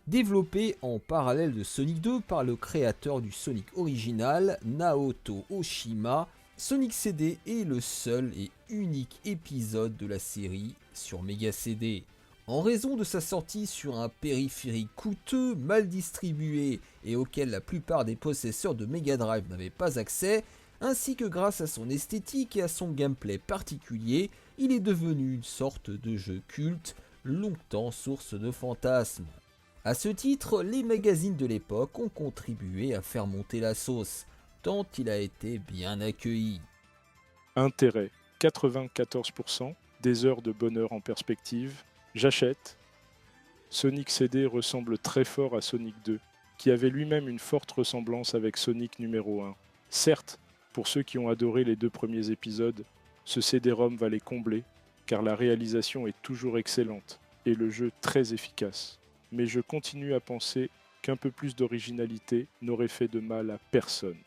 Développé en parallèle de Sonic 2 par le créateur du Sonic original, Naoto Oshima, Sonic CD est le seul et unique épisode de la série sur Mega CD. En raison de sa sortie sur un périphérique coûteux, mal distribué et auquel la plupart des possesseurs de Mega Drive n'avaient pas accès, ainsi que grâce à son esthétique et à son gameplay particulier, il est devenu une sorte de jeu culte, longtemps source de fantasmes. A ce titre, les magazines de l'époque ont contribué à faire monter la sauce, tant il a été bien accueilli. Intérêt, 94%, des heures de bonheur en perspective, j'achète. Sonic CD ressemble très fort à Sonic 2, qui avait lui-même une forte ressemblance avec Sonic numéro 1. Certes, pour ceux qui ont adoré les 2 premiers épisodes, ce CD-ROM va les combler, car la réalisation est toujours excellente, et le jeu très efficace. Mais je continue à penser qu'un peu plus d'originalité n'aurait fait de mal à personne.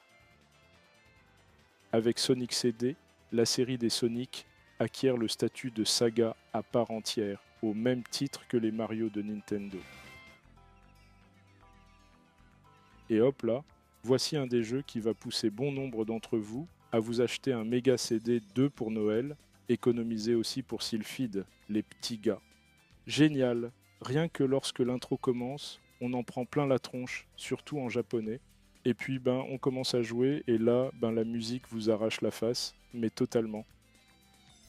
Avec Sonic CD, la série des Sonic acquiert le statut de saga à part entière, au même titre que les Mario de Nintendo. Et hop là, voici un des jeux qui va pousser bon nombre d'entre vous à vous acheter un Mega CD 2 pour Noël, économisé aussi pour Sylphid, les petits gars. Génial! Rien que lorsque l'intro commence, on en prend plein la tronche, surtout en japonais. Et puis on commence à jouer et là, la musique vous arrache la face, mais totalement.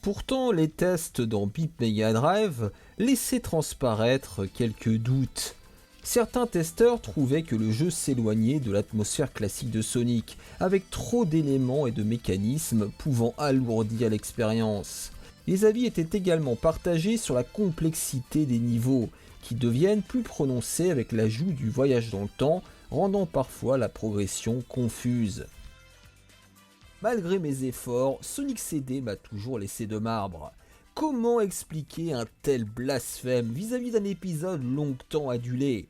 Pourtant, les tests dans Beat Mega Drive laissaient transparaître quelques doutes. Certains testeurs trouvaient que le jeu s'éloignait de l'atmosphère classique de Sonic, avec trop d'éléments et de mécanismes pouvant alourdir l'expérience. Les avis étaient également partagés sur la complexité des niveaux, qui deviennent plus prononcés avec l'ajout du voyage dans le temps, rendant parfois la progression confuse. Malgré mes efforts, Sonic CD m'a toujours laissé de marbre. Comment expliquer un tel blasphème vis-à-vis d'un épisode longtemps adulé ?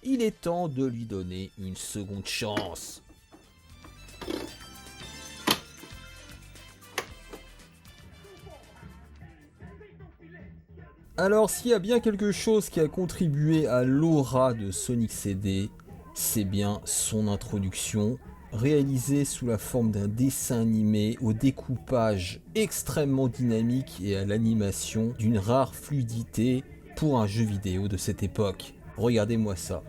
Il est temps de lui donner une seconde chance. Alors s'il y a bien quelque chose qui a contribué à l'aura de Sonic CD, c'est bien son introduction, réalisée sous la forme d'un dessin animé au découpage extrêmement dynamique et à l'animation d'une rare fluidité pour un jeu vidéo de cette époque. Regardez-moi ça.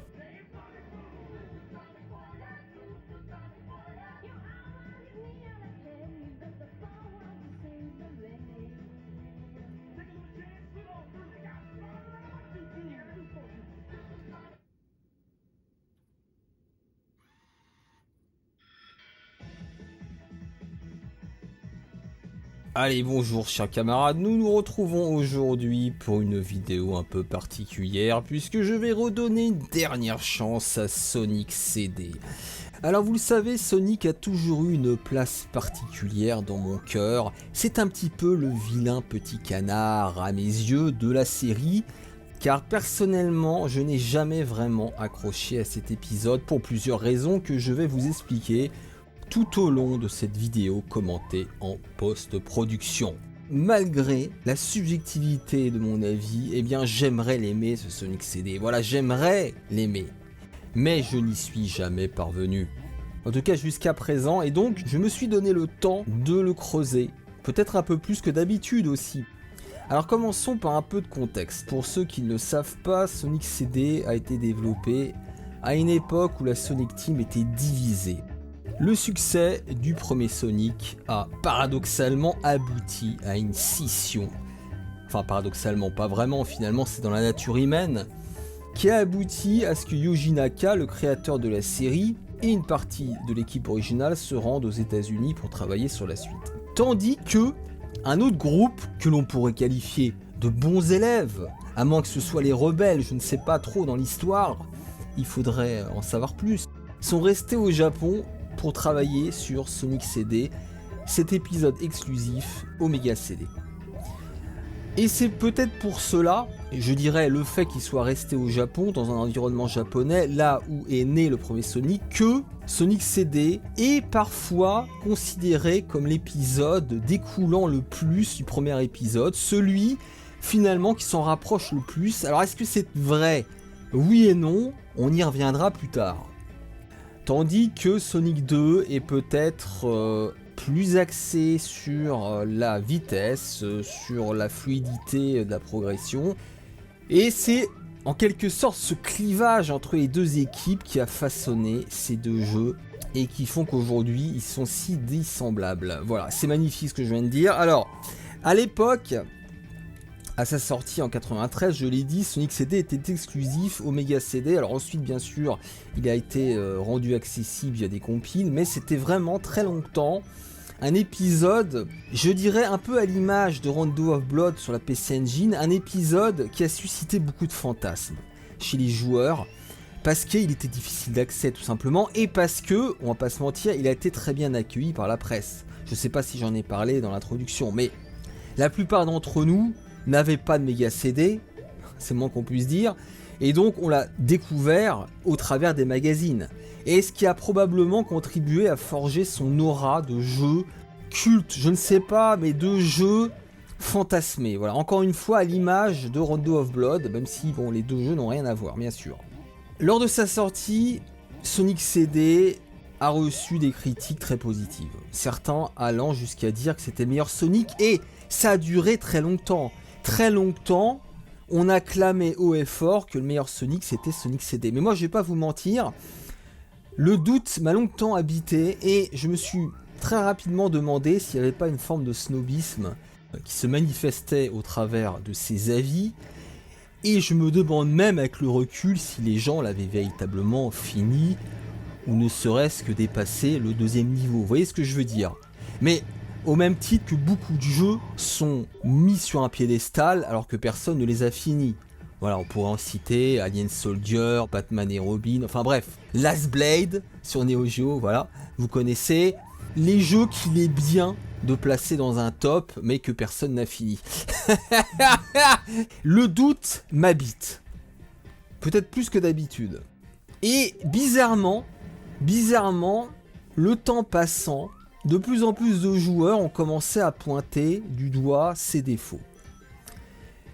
Allez, bonjour chers camarades, nous nous retrouvons aujourd'hui pour une vidéo un peu particulière puisque je vais redonner une dernière chance à Sonic CD. Alors vous le savez, Sonic a toujours eu une place particulière dans mon cœur. C'est un petit peu le vilain petit canard à mes yeux de la série, car personnellement je n'ai jamais vraiment accroché à cet épisode pour plusieurs raisons que je vais vous expliquer tout au long de cette vidéo commentée en post-production. Malgré la subjectivité de mon avis, j'aimerais l'aimer ce Sonic CD. Voilà, j'aimerais l'aimer. Mais je n'y suis jamais parvenu. En tout cas jusqu'à présent, et donc je me suis donné le temps de le creuser. Peut-être un peu plus que d'habitude aussi. Alors commençons par un peu de contexte. Pour ceux qui ne le savent pas, Sonic CD a été développé à une époque où la Sonic Team était divisée. Le succès du premier Sonic a paradoxalement abouti à une scission. Enfin paradoxalement, pas vraiment, finalement c'est dans la nature humaine, qui a abouti à ce que Yoji Naka, le créateur de la série, et une partie de l'équipe originale se rendent aux États-Unis pour travailler sur la suite. Tandis que un autre groupe que l'on pourrait qualifier de bons élèves, à moins que ce soit les rebelles, je ne sais pas trop dans l'histoire, il faudrait en savoir plus, sont restés au Japon pour travailler sur Sonic CD, cet épisode exclusif Omega CD. Et c'est peut-être pour cela, je dirais le fait qu'il soit resté au Japon, dans un environnement japonais, là où est né le premier Sonic, que Sonic CD est parfois considéré comme l'épisode découlant le plus du premier épisode, celui finalement qui s'en rapproche le plus. Alors est-ce que c'est vrai ? Oui et non, on y reviendra plus tard. Tandis que Sonic 2 est peut-être plus axé sur la vitesse, sur la fluidité de la progression. Et c'est en quelque sorte ce clivage entre les deux équipes qui a façonné ces deux jeux et qui font qu'aujourd'hui ils sont si dissemblables. Voilà, c'est magnifique ce que je viens de dire. Alors, à l'époque, à sa sortie en 93, je l'ai dit, Sonic CD était exclusif au Mega CD. Alors ensuite, bien sûr, il a été rendu accessible via des compiles, mais c'était vraiment très longtemps un épisode, je dirais un peu à l'image de Rondo of Blood sur la PC Engine, un épisode qui a suscité beaucoup de fantasmes chez les joueurs, parce qu'il était difficile d'accès tout simplement, et parce que, on va pas se mentir, il a été très bien accueilli par la presse. Je sais pas si j'en ai parlé dans l'introduction, mais la plupart d'entre nous n'avaient pas de méga CD, c'est le moins qu'on puisse dire, et donc on l'a découvert au travers des magazines. Et ce qui a probablement contribué à forger son aura de jeu culte, je ne sais pas, mais de jeu fantasmé. Voilà, encore une fois à l'image de Rondo of Blood, même si bon, les deux jeux n'ont rien à voir, bien sûr. Lors de sa sortie, Sonic CD a reçu des critiques très positives. Certains allant jusqu'à dire que c'était le meilleur Sonic, et ça a duré très longtemps. Très longtemps, on a clamé haut et fort que le meilleur Sonic c'était Sonic CD. Mais moi je vais pas vous mentir, le doute m'a longtemps habité et je me suis très rapidement demandé s'il n'y avait pas une forme de snobisme qui se manifestait au travers de ces avis. Et je me demande même avec le recul si les gens l'avaient véritablement fini ou ne serait-ce que dépassé le deuxième niveau. Vous voyez ce que je veux dire ? Mais au même titre que beaucoup de jeux sont mis sur un piédestal alors que personne ne les a finis. Voilà, on pourrait en citer Alien Soldier, Batman et Robin, enfin bref, Last Blade sur Neo Geo, voilà, vous connaissez les jeux qu'il est bien de placer dans un top, mais que personne n'a fini. Le doute m'habite, peut-être plus que d'habitude. Et bizarrement, le temps passant, de plus en plus de joueurs ont commencé à pointer du doigt ses défauts.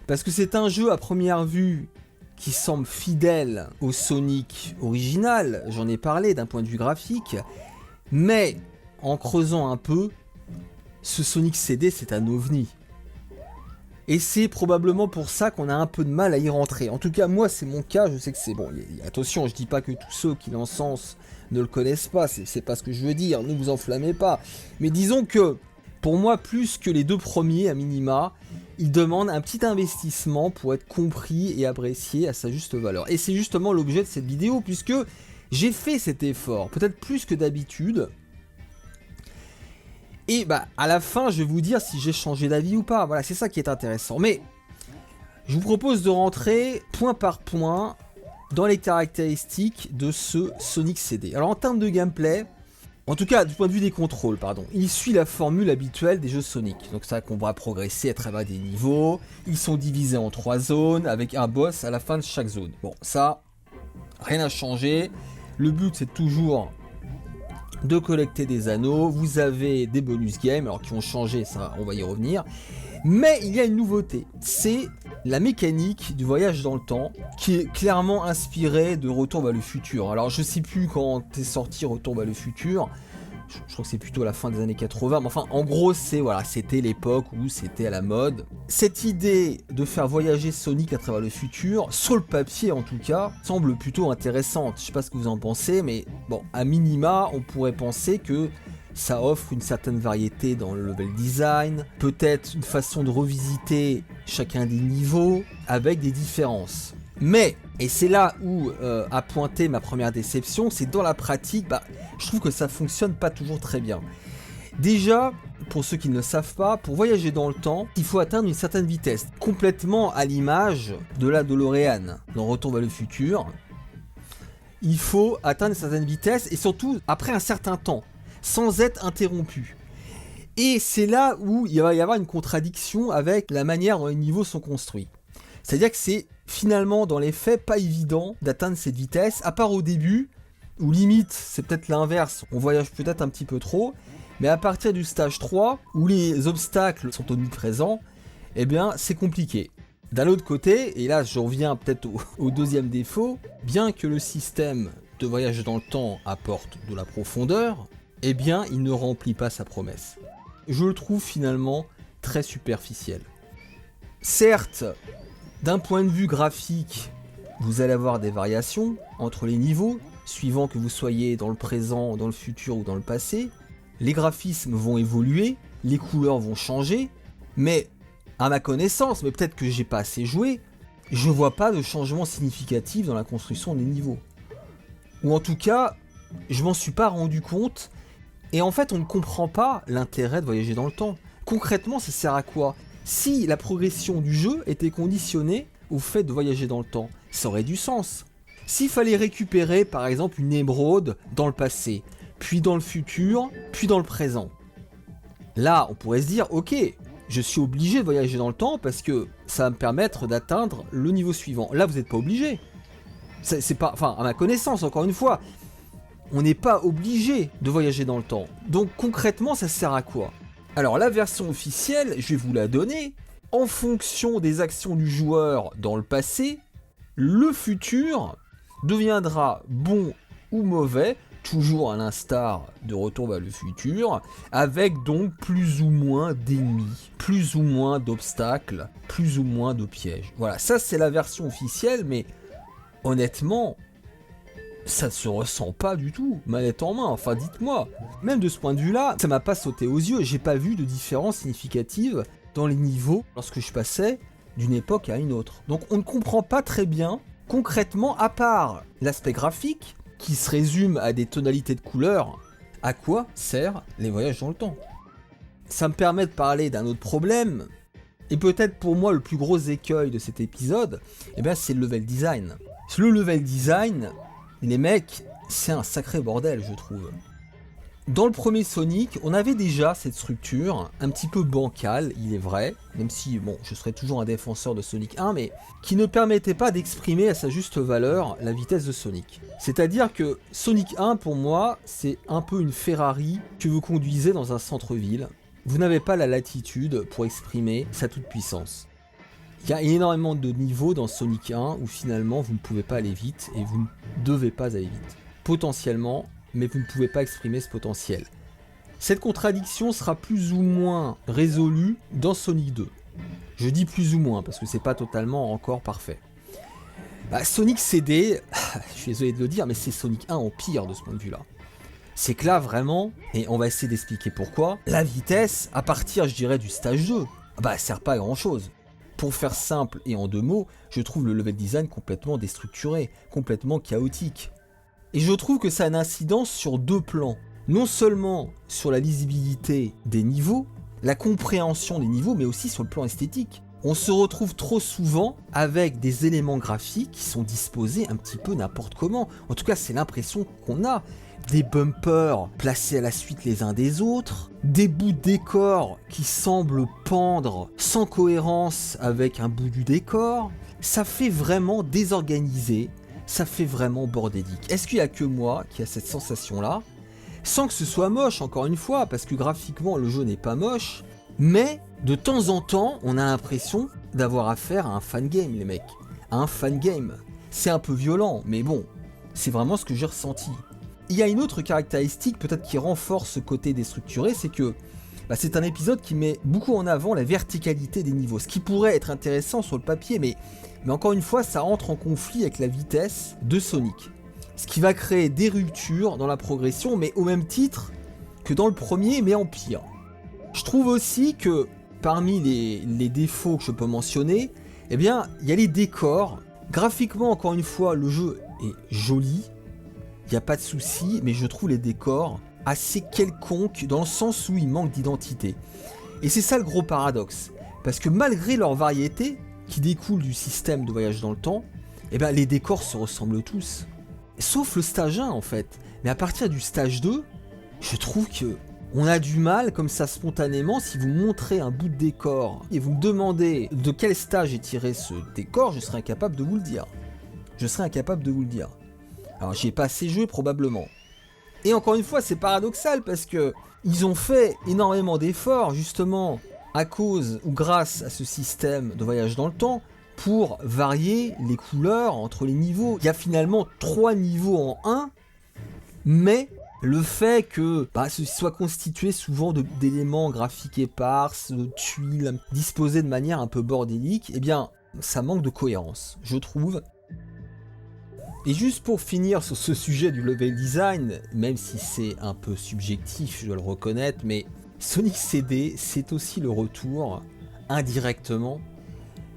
Parce que c'est un jeu à première vue qui semble fidèle au Sonic original, j'en ai parlé d'un point de vue graphique, mais en creusant un peu, ce Sonic CD c'est un ovni. Et c'est probablement pour ça qu'on a un peu de mal à y rentrer. En tout cas, moi c'est mon cas, je sais que c'est bon. Attention, je dis pas que tous ceux qui l'encensent ne le connaissent pas, c'est pas ce que je veux dire, ne vous enflammez pas. Mais disons que, pour moi, plus que les deux premiers à minima, il demande un petit investissement pour être compris et apprécié à sa juste valeur. Et c'est justement l'objet de cette vidéo, puisque j'ai fait cet effort, peut-être plus que d'habitude. Et bah, à la fin, je vais vous dire si j'ai changé d'avis ou pas. Voilà, c'est ça qui est intéressant. Mais je vous propose de rentrer point par point dans les caractéristiques de ce Sonic CD. Alors en termes de gameplay, en tout cas du point de vue des contrôles, il suit la formule habituelle des jeux Sonic. Donc ça qu'on va progresser à travers des niveaux, ils sont divisés en 3 zones avec un boss à la fin de chaque zone. Bon, ça, rien n'a changé. Le but c'est toujours de collecter des anneaux, vous avez des bonus games, alors qui ont changé, ça on va y revenir. Mais il y a une nouveauté, c'est la mécanique du voyage dans le temps, qui est clairement inspirée de Retour vers le futur. Alors je sais plus quand est sorti Retour vers le futur, je crois que c'est plutôt à la fin des années 80, mais enfin en gros c'était l'époque où c'était à la mode. Cette idée de faire voyager Sonic à travers le futur, sur le papier en tout cas, semble plutôt intéressante. Je sais pas ce que vous en pensez, mais bon, à minima, on pourrait penser que ça offre une certaine variété dans le level design, peut-être une façon de revisiter chacun des niveaux avec des différences. Mais, et c'est là où a pointé ma première déception, c'est dans la pratique, je trouve que ça fonctionne pas toujours très bien. Déjà, pour ceux qui ne le savent pas, pour voyager dans le temps, il faut atteindre une certaine vitesse, complètement à l'image de la DeLorean dans Retour vers le futur. Il faut atteindre une certaine vitesse et surtout après un certain temps, sans être interrompu. Et c'est là où il va y avoir une contradiction avec la manière dont les niveaux sont construits. C'est-à-dire que c'est finalement dans les faits pas évident d'atteindre cette vitesse, à part au début, où limite c'est peut-être l'inverse, on voyage peut-être un petit peu trop, mais à partir du stage 3, où les obstacles sont omniprésents, eh bien c'est compliqué. D'un autre côté, et là je reviens peut-être au deuxième défaut, bien que le système de voyage dans le temps apporte de la profondeur, eh bien il ne remplit pas sa promesse. Je le trouve finalement très superficiel. Certes, d'un point de vue graphique, vous allez avoir des variations entre les niveaux, suivant que vous soyez dans le présent, dans le futur ou dans le passé. Les graphismes vont évoluer, les couleurs vont changer, mais à ma connaissance, mais peut-être que j'ai pas assez joué, je vois pas de changement significatif dans la construction des niveaux. Ou en tout cas, je m'en suis pas rendu compte, et en fait on ne comprend pas l'intérêt de voyager dans le temps. Concrètement, ça sert à quoi ? Si la progression du jeu était conditionnée au fait de voyager dans le temps, ça aurait du sens. S'il fallait récupérer par exemple une émeraude dans le passé, puis dans le futur, puis dans le présent, là on pourrait se dire ok, je suis obligé de voyager dans le temps parce que ça va me permettre d'atteindre le niveau suivant. Là vous n'êtes pas obligé. C'est pas, enfin à ma connaissance encore une fois, on n'est pas obligé de voyager dans le temps. Donc concrètement ça sert à quoi ? Alors la version officielle, je vais vous la donner. En fonction des actions du joueur dans le passé, le futur deviendra bon ou mauvais, toujours à l'instar de Retour vers le futur, avec donc plus ou moins d'ennemis, plus ou moins d'obstacles, plus ou moins de pièges. Voilà, ça c'est la version officielle, mais honnêtement, ça ne se ressent pas du tout, manette en main, enfin dites-moi. Même de ce point de vue-là, ça m'a pas sauté aux yeux, j'ai pas vu de différence significative dans les niveaux lorsque je passais d'une époque à une autre. Donc on ne comprend pas très bien, concrètement, à part l'aspect graphique, qui se résume à des tonalités de couleurs, à quoi servent les voyages dans le temps. Ça me permet de parler d'un autre problème, et peut-être pour moi le plus gros écueil de cet épisode, eh bien, c'est le level design. Le level design, les mecs, c'est un sacré bordel, je trouve. Dans le premier Sonic, on avait déjà cette structure, un petit peu bancale, il est vrai, même si, bon, je serais toujours un défenseur de Sonic 1, mais qui ne permettait pas d'exprimer à sa juste valeur la vitesse de Sonic. C'est-à-dire que Sonic 1, pour moi, c'est un peu une Ferrari que vous conduisez dans un centre-ville. Vous n'avez pas la latitude pour exprimer sa toute-puissance. Il y a énormément de niveaux dans Sonic 1 où finalement vous ne pouvez pas aller vite et vous ne devez pas aller vite. Potentiellement, mais vous ne pouvez pas exprimer ce potentiel. Cette contradiction sera plus ou moins résolue dans Sonic 2. Je dis plus ou moins parce que c'est pas totalement encore parfait. Sonic CD, je suis désolé de le dire, mais c'est Sonic 1 en pire de ce point de vue-là. C'est que là vraiment, et on va essayer d'expliquer pourquoi, la vitesse, à partir je dirais du stage 2, elle sert pas à grand chose. Pour faire simple et en deux mots, je trouve le level design complètement déstructuré, complètement chaotique. Et je trouve que ça a une incidence sur deux plans. Non seulement sur la lisibilité des niveaux, la compréhension des niveaux, mais aussi sur le plan esthétique. On se retrouve trop souvent avec des éléments graphiques qui sont disposés un petit peu n'importe comment. En tout cas, c'est l'impression qu'on a. Des bumpers placés à la suite les uns des autres, des bouts de décor qui semblent pendre sans cohérence avec un bout du décor. Ça fait vraiment désorganisé, ça fait vraiment bordélique. Est-ce qu'il n'y a que moi qui a cette sensation-là ? Sans que ce soit moche, encore une fois, parce que graphiquement le jeu n'est pas moche, mais de temps en temps, on a l'impression d'avoir affaire à un fangame, les mecs. À un fangame. C'est un peu violent, mais bon, c'est vraiment ce que j'ai ressenti. Il y a une autre caractéristique peut-être qui renforce ce côté déstructuré, c'est que c'est un épisode qui met beaucoup en avant la verticalité des niveaux, ce qui pourrait être intéressant sur le papier, mais encore une fois, ça entre en conflit avec la vitesse de Sonic. Ce qui va créer des ruptures dans la progression, mais au même titre que dans le premier, mais en pire. Je trouve aussi que parmi les défauts que je peux mentionner, eh bien, il y a les décors. Graphiquement, encore une fois, le jeu est joli. Il n'y a pas de souci, mais je trouve les décors assez quelconques dans le sens où il manque d'identité. Et c'est ça le gros paradoxe. Parce que malgré leur variété, qui découle du système de voyage dans le temps, les décors se ressemblent tous. Sauf le stage 1 en fait. Mais à partir du stage 2, je trouve que On a du mal, comme ça, spontanément, si vous montrez un bout de décor et vous me demandez de quel stage est tiré ce décor, je serai incapable de vous le dire. Alors, j'y ai pas assez joué, probablement. Et encore une fois, c'est paradoxal, parce que ils ont fait énormément d'efforts, justement, à cause ou grâce à ce système de voyage dans le temps, pour varier les couleurs entre les niveaux. Il y a finalement 3 niveaux en 1, mais le fait que ceci soit constitué souvent d'éléments graphiques éparses, de tuiles disposées de manière un peu bordélique, eh bien, ça manque de cohérence, je trouve. Et juste pour finir sur ce sujet du level design, même si c'est un peu subjectif, je dois le reconnaître, mais Sonic CD, c'est aussi le retour, indirectement,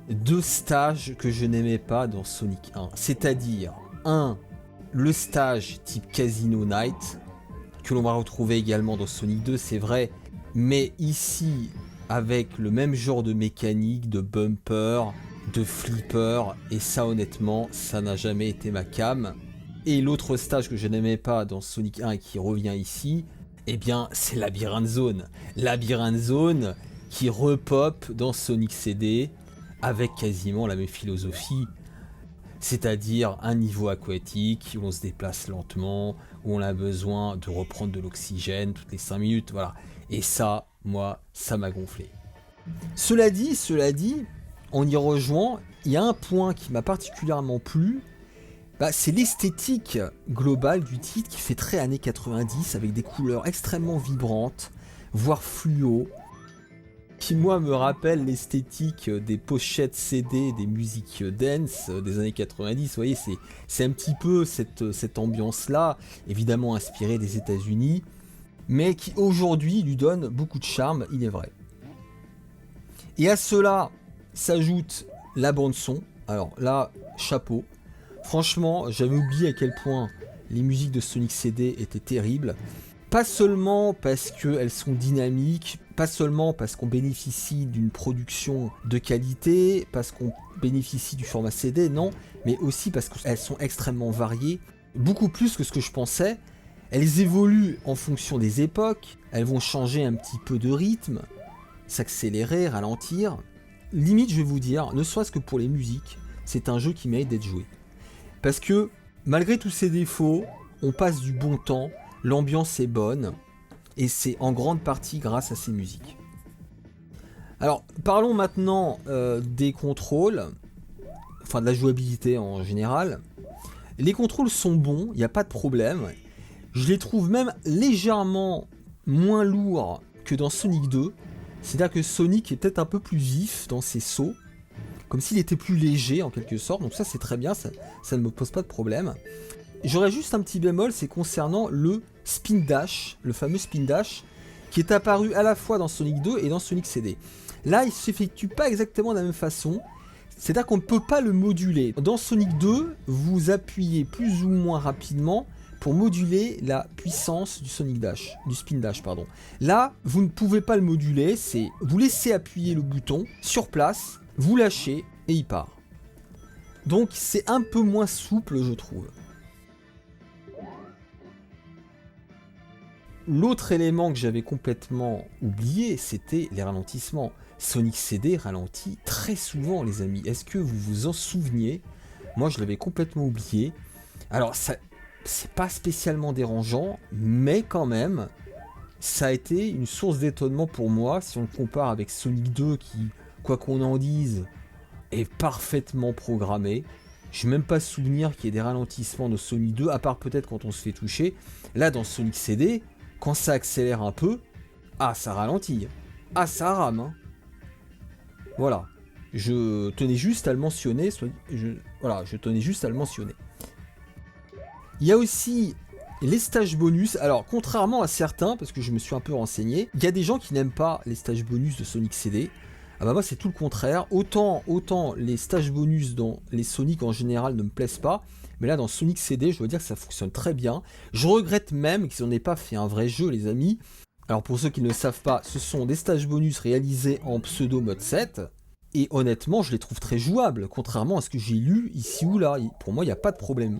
de stages que je n'aimais pas dans Sonic 1. C'est-à-dire, le stage type Casino Night, que l'on va retrouver également dans Sonic 2, c'est vrai, mais ici, avec le même genre de mécanique, de bumper, de flipper, et ça honnêtement, ça n'a jamais été ma came. Et l'autre stage que je n'aimais pas dans Sonic 1 et qui revient ici, eh bien, c'est Labyrinth Zone. Labyrinth Zone qui repop dans Sonic CD avec quasiment la même philosophie. C'est-à-dire un niveau aquatique où on se déplace lentement, où on a besoin de reprendre de l'oxygène toutes les 5 minutes, voilà. Et ça, moi, ça m'a gonflé. Cela dit, on y rejoint, il y a un point qui m'a particulièrement plu, c'est l'esthétique globale du titre qui fait très années 90 avec des couleurs extrêmement vibrantes, voire fluo, qui moi me rappelle l'esthétique des pochettes CD des musiques dance des années 90. Vous voyez, c'est un petit peu cette ambiance-là, évidemment inspirée des États-Unis, mais qui aujourd'hui lui donne beaucoup de charme, il est vrai. Et à cela s'ajoute la bande-son. Alors là, chapeau. Franchement, j'avais oublié à quel point les musiques de Sonic CD étaient terribles. Pas seulement parce qu'elles sont dynamiques, pas seulement parce qu'on bénéficie d'une production de qualité, parce qu'on bénéficie du format CD, non, mais aussi parce qu'elles sont extrêmement variées, beaucoup plus que ce que je pensais. Elles évoluent en fonction des époques, elles vont changer un petit peu de rythme, s'accélérer, ralentir. Limite, je vais vous dire, ne serait-ce que pour les musiques, c'est un jeu qui mérite d'être joué. Parce que, malgré tous ses défauts, on passe du bon temps, l'ambiance est bonne, et c'est en grande partie grâce à ces musiques. Alors, parlons maintenant des contrôles, enfin de la jouabilité en général. Les contrôles sont bons, il n'y a pas de problème. Je les trouve même légèrement moins lourds que dans Sonic 2. C'est-à-dire que Sonic est peut-être un peu plus vif dans ses sauts, comme s'il était plus léger en quelque sorte, donc ça c'est très bien, ça ne me pose pas de problème. J'aurais juste un petit bémol, c'est concernant le Spin Dash, le fameux Spin Dash, qui est apparu à la fois dans Sonic 2 et dans Sonic CD. Là, il ne s'effectue pas exactement de la même façon, c'est-à-dire qu'on ne peut pas le moduler. Dans Sonic 2, vous appuyez plus ou moins rapidement pour moduler la puissance du Sonic Dash, du Spin Dash, pardon. Là, vous ne pouvez pas le moduler, c'est vous laissez appuyer le bouton sur place, vous lâchez et il part. Donc c'est un peu moins souple, je trouve. L'autre élément que j'avais complètement oublié, c'était les ralentissements. Sonic CD ralentit très souvent, les amis. Est-ce que vous vous en souveniez? Moi, je l'avais complètement oublié. Alors, ça, c'est pas spécialement dérangeant, mais quand même, ça a été une source d'étonnement pour moi, si on le compare avec Sonic 2, qui, quoi qu'on en dise, est parfaitement programmé. Je n'ai même pas souvenir qu'il y ait des ralentissements de Sonic 2, à part peut-être quand on se fait toucher. Là, dans Sonic CD, quand ça accélère un peu, ça ralentit. Ça rame. Hein. Voilà. Je tenais juste à le mentionner. Je tenais juste à le mentionner. Il y a aussi les stages bonus. Alors, contrairement à certains, parce que je me suis un peu renseigné, il y a des gens qui n'aiment pas les stages bonus de Sonic CD. Moi, c'est tout le contraire. Autant les stages bonus dans les Sonic en général ne me plaisent pas. Mais là, dans Sonic CD, je dois dire que ça fonctionne très bien. Je regrette même qu'ils n'en aient pas fait un vrai jeu, les amis. Alors, pour ceux qui ne le savent pas, ce sont des stages bonus réalisés en pseudo mode 7. Et honnêtement, je les trouve très jouables, contrairement à ce que j'ai lu ici ou là. Pour moi, il n'y a pas de problème.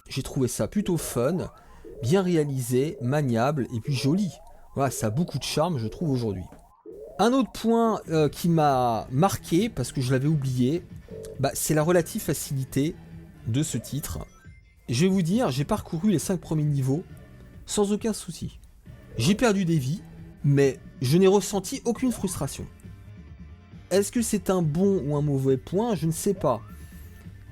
J'ai trouvé ça plutôt fun, bien réalisé, maniable et puis joli. Voilà, ça a beaucoup de charme, je trouve, aujourd'hui. Un autre point qui m'a marqué, parce que je l'avais oublié, c'est la relative facilité de ce titre. Je vais vous dire, j'ai parcouru les 5 premiers niveaux sans aucun souci. J'ai perdu des vies, mais je n'ai ressenti aucune frustration. Est-ce que c'est un bon ou un mauvais point? Je ne sais pas.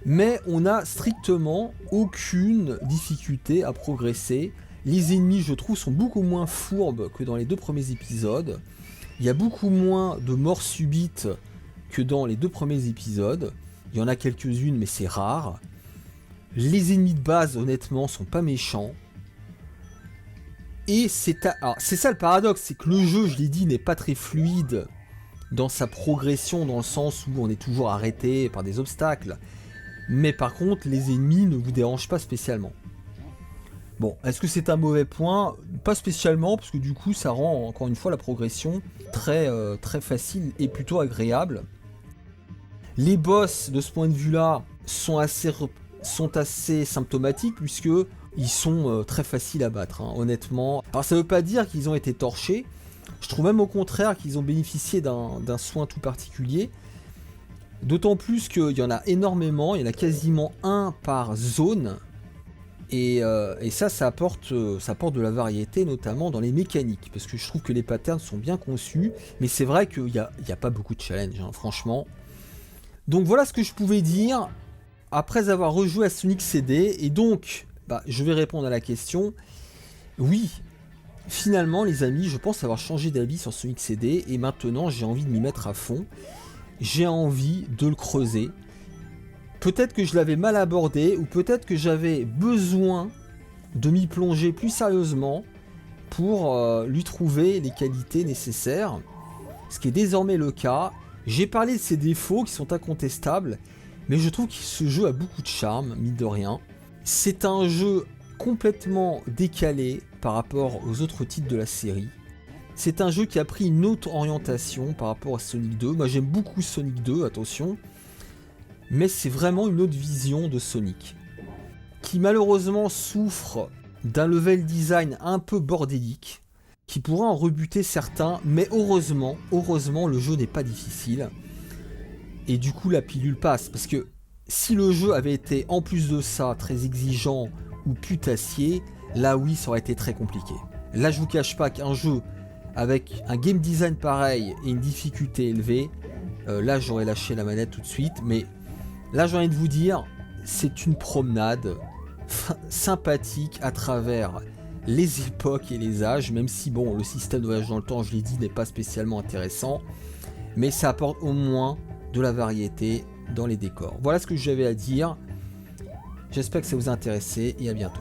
Mais on n'a strictement aucune difficulté à progresser. Les ennemis, je trouve, sont beaucoup moins fourbes que dans les 2 premiers épisodes. Il y a beaucoup moins de morts subites que dans les 2 premiers épisodes. Il y en a quelques-unes, mais c'est rare. Les ennemis de base, honnêtement, sont pas méchants. Et c'est ça le paradoxe, c'est que le jeu, je l'ai dit, n'est pas très fluide dans sa progression, dans le sens où on est toujours arrêté par des obstacles. Mais par contre, les ennemis ne vous dérangent pas spécialement. Bon, est-ce que c'est un mauvais point? Pas spécialement, parce que du coup, ça rend encore une fois la progression très facile et plutôt agréable. Les boss, de ce point de vue-là, sont assez symptomatiques, puisque ils sont très faciles à battre, hein, honnêtement. Alors ça veut pas dire qu'ils ont été torchés. Je trouve même au contraire qu'ils ont bénéficié d'un soin tout particulier. D'autant plus qu'il y en a énormément, il y en a quasiment un par zone. Et ça apporte de la variété, notamment dans les mécaniques, parce que je trouve que les patterns sont bien conçus, mais c'est vrai qu'il n'y a pas beaucoup de challenge, hein, franchement. Donc voilà ce que je pouvais dire après avoir rejoué à Sonic CD, et donc je vais répondre à la question. Oui, finalement les amis, je pense avoir changé d'avis sur Sonic CD, et maintenant j'ai envie de m'y mettre à fond, j'ai envie de le creuser. Peut-être que je l'avais mal abordé, ou peut-être que j'avais besoin de m'y plonger plus sérieusement pour lui trouver les qualités nécessaires, ce qui est désormais le cas. J'ai parlé de ses défauts qui sont incontestables, mais je trouve que ce jeu a beaucoup de charme, mine de rien. C'est un jeu complètement décalé par rapport aux autres titres de la série. C'est un jeu qui a pris une autre orientation par rapport à Sonic 2. Moi j'aime beaucoup Sonic 2, attention. Mais c'est vraiment une autre vision de Sonic, qui malheureusement souffre d'un level design un peu bordélique, qui pourrait en rebuter certains, mais heureusement le jeu n'est pas difficile, et du coup la pilule passe, parce que si le jeu avait été en plus de ça très exigeant ou putassier, là oui ça aurait été très compliqué. Là je vous cache pas qu'un jeu avec un game design pareil et une difficulté élevée, là j'aurais lâché la manette tout de suite, mais là j'ai envie de vous dire, c'est une promenade sympathique à travers les époques et les âges, même si bon, le système de voyage dans le temps, je l'ai dit, n'est pas spécialement intéressant, mais ça apporte au moins de la variété dans les décors. Voilà ce que j'avais à dire, j'espère que ça vous a intéressé et à bientôt.